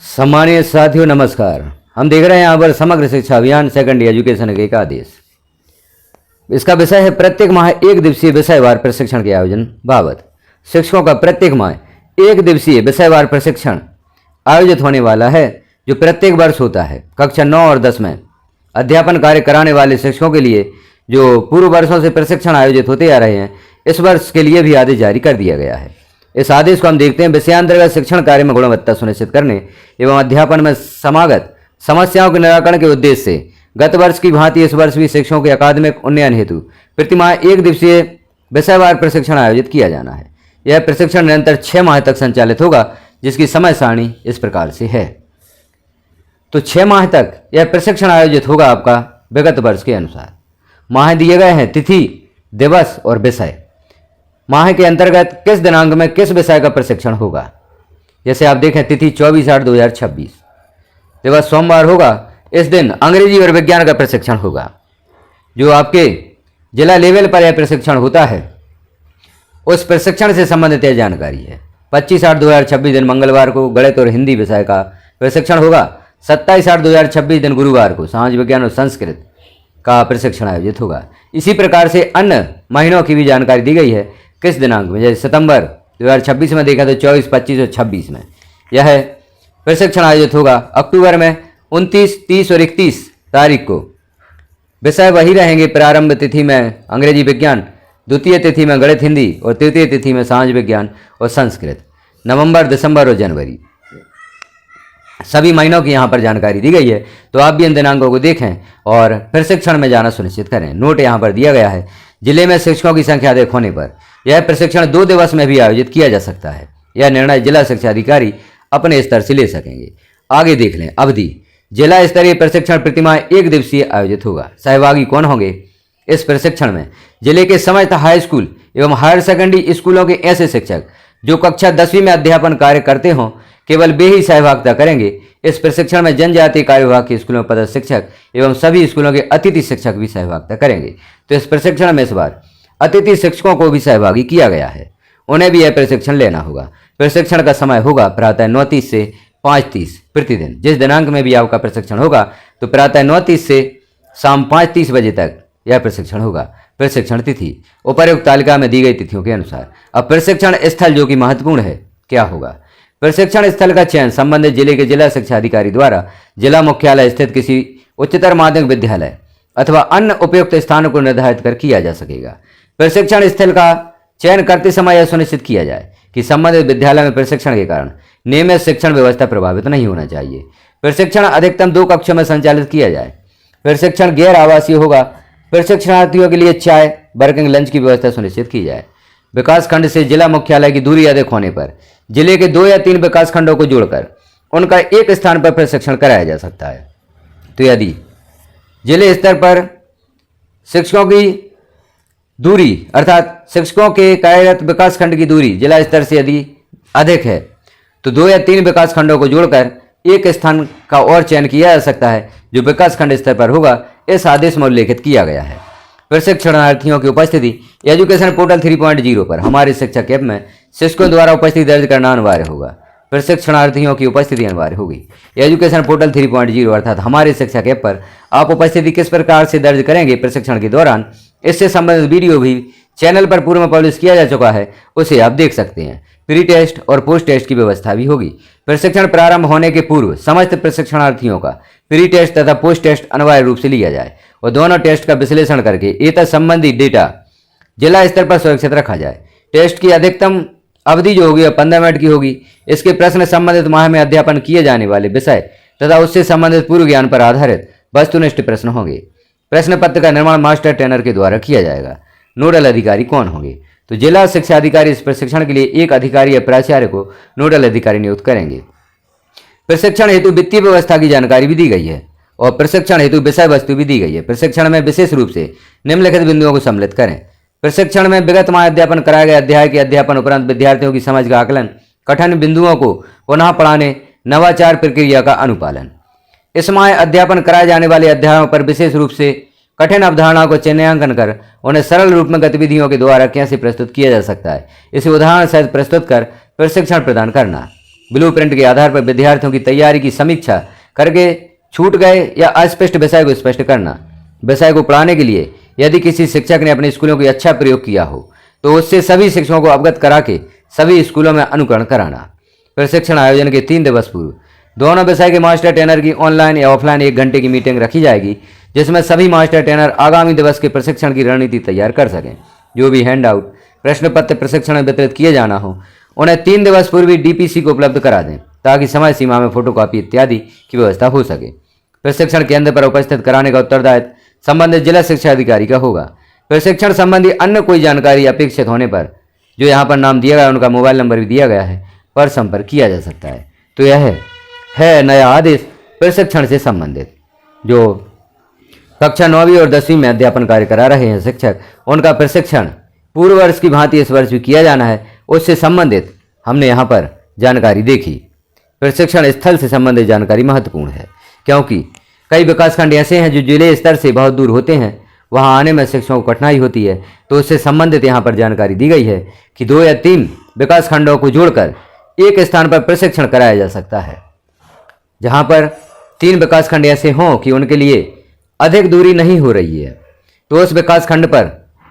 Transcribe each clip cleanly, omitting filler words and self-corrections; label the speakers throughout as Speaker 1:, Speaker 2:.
Speaker 1: सम्मानित साथियों नमस्कार। हम देख रहे हैं यहाँ पर समग्र शिक्षा अभियान सेकेंडरी एजुकेशन के एक आदेश। इसका विषय है प्रत्येक माह एक दिवसीय विषयवार प्रशिक्षण के आयोजन बाबत। शिक्षकों का प्रत्येक माह एक दिवसीय विषयवार प्रशिक्षण आयोजित होने वाला है, जो प्रत्येक वर्ष होता है। कक्षा 9 और 10 में अध्यापन कार्य कराने वाले शिक्षकों के लिए जो पूर्व वर्षों से प्रशिक्षण आयोजित होते आ रहे हैं, इस वर्ष के लिए भी आदेश जारी कर दिया गया है। इस आदेश को हम देखते हैं विषयांतर्गत शिक्षण कार्य में गुणवत्ता सुनिश्चित करने एवं अध्यापन में समागत समस्याओं के निराकरण के उद्देश्य से गत वर्ष की भांति इस वर्ष भी शिक्षकों के अकादमिक उन्नयन हेतु प्रतिमाह एक दिवसीय विषयवार प्रशिक्षण आयोजित किया जाना है। यह प्रशिक्षण निरंतर 6 माह तक संचालित होगा, जिसकी समय सारणी इस प्रकार से है। तो 6 माह तक यह प्रशिक्षण आयोजित होगा आपका विगत वर्ष के अनुसार। माह दिए गए हैं तिथि, दिवस और विषय। माह के अंतर्गत किस दिनांक में किस विषय का प्रशिक्षण होगा, जैसे आप देखें तिथि 24/8/2026, दिवस सोमवार होगा। इस दिन अंग्रेजी और विज्ञान का प्रशिक्षण होगा। जो आपके जिला लेवल पर यह प्रशिक्षण होता है, उस प्रशिक्षण से संबंधित यह जानकारी है। 25/8/2026 दिन मंगलवार को गणित और हिंदी विषय का प्रशिक्षण होगा। 27/8/2026 दिन गुरुवार को समाज विज्ञान और संस्कृत का प्रशिक्षण आयोजित होगा। इसी प्रकार से अन्य महीनों की भी जानकारी दी गई है किस दिनांक में। जैसे सितंबर 2026 में देखा तो 24, 25 और 26 में यह प्रशिक्षण आयोजित होगा। अक्टूबर में 29, 30 और 31 तारीख को विषय वही रहेंगे। प्रारंभ तिथि में अंग्रेजी विज्ञान, द्वितीय तिथि में गणित हिंदी और तृतीय तिथि में समाज विज्ञान और संस्कृत। नवंबर, दिसंबर और जनवरी सभी महीनों की यहाँ पर जानकारी दी गई है। तो आप भी इन दिनांकों को देखें और प्रशिक्षण में जाना सुनिश्चित करें। नोट यहाँ पर दिया गया है। जिले में शिक्षकों की संख्या अधिक होने पर यह प्रशिक्षण 2 दिवस में भी आयोजित किया जा सकता है। यह निर्णय जिला शिक्षा अधिकारी अपने स्तर से ले सकेंगे। आगे देख लें अवधि। जिला स्तरीय प्रशिक्षण प्रतिमाह एक दिवसीय आयोजित होगा। सहभागी कौन होंगे इस प्रशिक्षण में? जिले के समस्त हाई स्कूल एवं हायर सेकेंडरी स्कूलों के ऐसे शिक्षक जो कक्षा 10वीं में अध्यापन कार्य करते हों, केवल वे ही सहभागिता करेंगे। इस प्रशिक्षण में जनजातीय कार्य विभाग के स्कूलों में पदस्थ शिक्षक एवं सभी स्कूलों के अतिथि शिक्षक भी सहभागिता करेंगे। तो इस प्रशिक्षण में इस बार अतिथि शिक्षकों को भी सहभागी किया गया है। उन्हें भी यह प्रशिक्षण लेना होगा। प्रशिक्षण का समय होगा प्रातः 9:30 से 5:30 प्रतिदिन। जिस दिनांक में भी आपका प्रशिक्षण होगा तो प्रातः 9:30 से शाम 5:30 बजे तक यह प्रशिक्षण होगा। प्रशिक्षण तिथि उपर्युक्त तालिका में दी गई तिथियों के अनुसार। अब प्रशिक्षण स्थल जो कि महत्वपूर्ण है, क्या होगा? प्रशिक्षण स्थल का चयन संबंधित जिले के जिला शिक्षा अधिकारी द्वारा जिला मुख्यालय स्थित किसी उच्चतर माध्यमिक विद्यालय अथवा अन्य उपयुक्त स्थानों को निर्धारित कर किया जा सकेगा। प्रशिक्षण स्थल का चयन करते समय यह सुनिश्चित किया जाए कि संबंधित विद्यालय में प्रशिक्षण के कारण नियमित शिक्षण व्यवस्था प्रभावित नहीं होना चाहिए। प्रशिक्षण अधिकतम 2 कक्षों में संचालित किया जाए। प्रशिक्षण गैर आवासीय होगा। प्रशिक्षणार्थियों के लिए चाय, वर्किंग लंच की व्यवस्था सुनिश्चित की जाए। विकास खंड से जिला मुख्यालय की दूरी अधिक होने पर जिले के 2 या 3 विकास खंडों को जोड़कर उनका एक स्थान पर प्रशिक्षण कराया जा सकता है। तो यदि जिले स्तर पर शिक्षकों की दूरी अर्थात शिक्षकों के कार्यरत विकास खंड की दूरी जिला स्तर से यदि अधिक है तो 2 या 3 विकास खंडों को जोड़कर एक स्थान का और चयन किया जा सकता है, जो विकास खंड स्तर पर होगा। इस आदेश में उल्लेखित किया गया है। प्रशिक्षणार्थियों की उपस्थिति एजुकेशन पोर्टल 3.0 पर हमारे शिक्षक ऐप में शिक्षकों द्वारा उपस्थिति दर्ज करना अनिवार्य होगा। प्रशिक्षणार्थियों की उपस्थिति अनिवार्य होगी। एजुकेशन पोर्टल 3.0 अर्थात हमारे शिक्षक ऐप पर आप उपस्थिति किस प्रकार से दर्ज करेंगे प्रशिक्षण के दौरान, इससे संबंधित वीडियो भी चैनल पर पूर्व में पब्लिश किया जा चुका है, उसे आप देख सकते हैं। प्री टेस्ट और पोस्ट टेस्ट की व्यवस्था भी होगी। प्रशिक्षण प्रारंभ होने के पूर्व समस्त प्रशिक्षणार्थियों का प्री टेस्ट तथा पोस्ट टेस्ट अनिवार्य रूप से लिया जाए और दोनों टेस्ट का विश्लेषण करके एतत् संबंधी डेटा जिला स्तर पर सुरक्षित रखा जाए। टेस्ट की अधिकतम अवधि जो होगी वह 15 मिनट की होगी। इसके प्रश्न संबंधित माह में अध्यापन किए जाने वाले विषय तथा उससे संबंधित पूर्व ज्ञान पर आधारित वस्तुनिष्ठ प्रश्न होंगे। प्रश्न पत्र का निर्माण मास्टर ट्रेनर के द्वारा किया जाएगा। नोडल अधिकारी कौन होंगे? तो जिला शिक्षा अधिकारी इस प्रशिक्षण के लिए एक अधिकारी या प्राचार्य को नोडल अधिकारी नियुक्त करेंगे। प्रशिक्षण हेतु वित्तीय व्यवस्था की जानकारी भी दी गई है और प्रशिक्षण हेतु विषय वस्तु भी दी गई है। प्रशिक्षण में विशेष रूप से निम्नलिखित बिंदुओं को सम्मिलित करें। प्रशिक्षण में विगत माह अध्यापन कराए गए अध्याय के अध्यापन उपरांत विद्यार्थियों की समझ का आकलन, कठिन बिंदुओं को पुनः पढ़ाने, नवाचार प्रक्रिया का अनुपालन। इस माह अध्यापन कराए जाने वाले अध्यायों पर विशेष रूप से कठिन अवधारणाओं को चिन्हांकन कर उन्हें सरल रूप में गतिविधियों के द्वारा कैसे प्रस्तुत किया जा सकता है, इसे उदाहरण सहित प्रस्तुत कर प्रशिक्षण प्रदान करना। ब्लूप्रिंट के आधार पर विद्यार्थियों की तैयारी की समीक्षा करके छूट गए या अस्पष्ट विषय को स्पष्ट करना। विषय को पढ़ाने के लिए यदि किसी शिक्षक ने अपने स्कूलों को अच्छा प्रयोग किया हो तो उससे सभी शिक्षकों को अवगत करा के सभी स्कूलों में अनुकरण कराना। प्रशिक्षण आयोजन के 3 दिवस पूर्व दोनों विषय के मास्टर ट्रेनर की ऑनलाइन या ऑफलाइन 1 घंटे की मीटिंग रखी जाएगी, जिसमें सभी मास्टर ट्रेनर आगामी दिवस के प्रशिक्षण की रणनीति तैयार कर सकें। जो भी हैंड आउट प्रश्न पत्र प्रशिक्षण में वितरित किए जाना हो उन्हें 3 दिवस पूर्व ही डीपीसी को उपलब्ध करा दें, ताकि समय सीमा में फोटोकॉपी इत्यादि की व्यवस्था हो सके। प्रशिक्षण केंद्र पर उपस्थित कराने का उत्तरदायित्व संबंधित जिला शिक्षा अधिकारी का होगा। प्रशिक्षण संबंधी अन्य कोई जानकारी अपेक्षित होने पर जो यहाँ पर नाम दिया गया है, उनका मोबाइल नंबर भी दिया गया है, पर संपर्क किया जा सकता है। तो यह है नया आदेश प्रशिक्षण से संबंधित। जो कक्षा 9वीं और 10वीं में अध्यापन कार्य करा रहे हैं शिक्षक, उनका प्रशिक्षण पूर्व वर्ष की भांति इस वर्ष भी किया जाना है, उससे संबंधित हमने यहाँ पर जानकारी देखी। प्रशिक्षण स्थल से संबंधित जानकारी महत्वपूर्ण है, क्योंकि कई विकासखंड ऐसे हैं जो जिले स्तर से बहुत दूर होते हैं, वहां आने में शिक्षकों को कठिनाई होती है। तो उससे संबंधित यहाँ पर जानकारी दी गई है कि 2 या 3 विकासखंडों को जोड़कर एक स्थान पर प्रशिक्षण कराया जा सकता है। जहाँ पर 3 विकासखंड ऐसे हों कि उनके लिए अधिक दूरी नहीं हो रही है, तो उस विकासखंड पर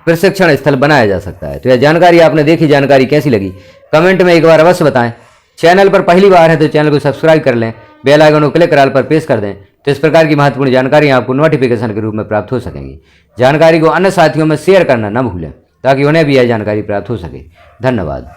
Speaker 1: प्रशिक्षण स्थल बनाया जा सकता है। तो यह जानकारी आपने देखी, जानकारी कैसी लगी कमेंट में एक बार अवश्य बताएं। चैनल पर पहली बार है तो चैनल को सब्सक्राइब कर लें, बेल आइकन को क्लिक कर ऑल पर प्रेस कर दें, तो इस प्रकार की महत्वपूर्ण जानकारी आपको नोटिफिकेशन के रूप में प्राप्त हो सकेंगी। जानकारी को अन्य साथियों में शेयर करना न भूलें, ताकि उन्हें भी यह जानकारी प्राप्त हो सके। धन्यवाद।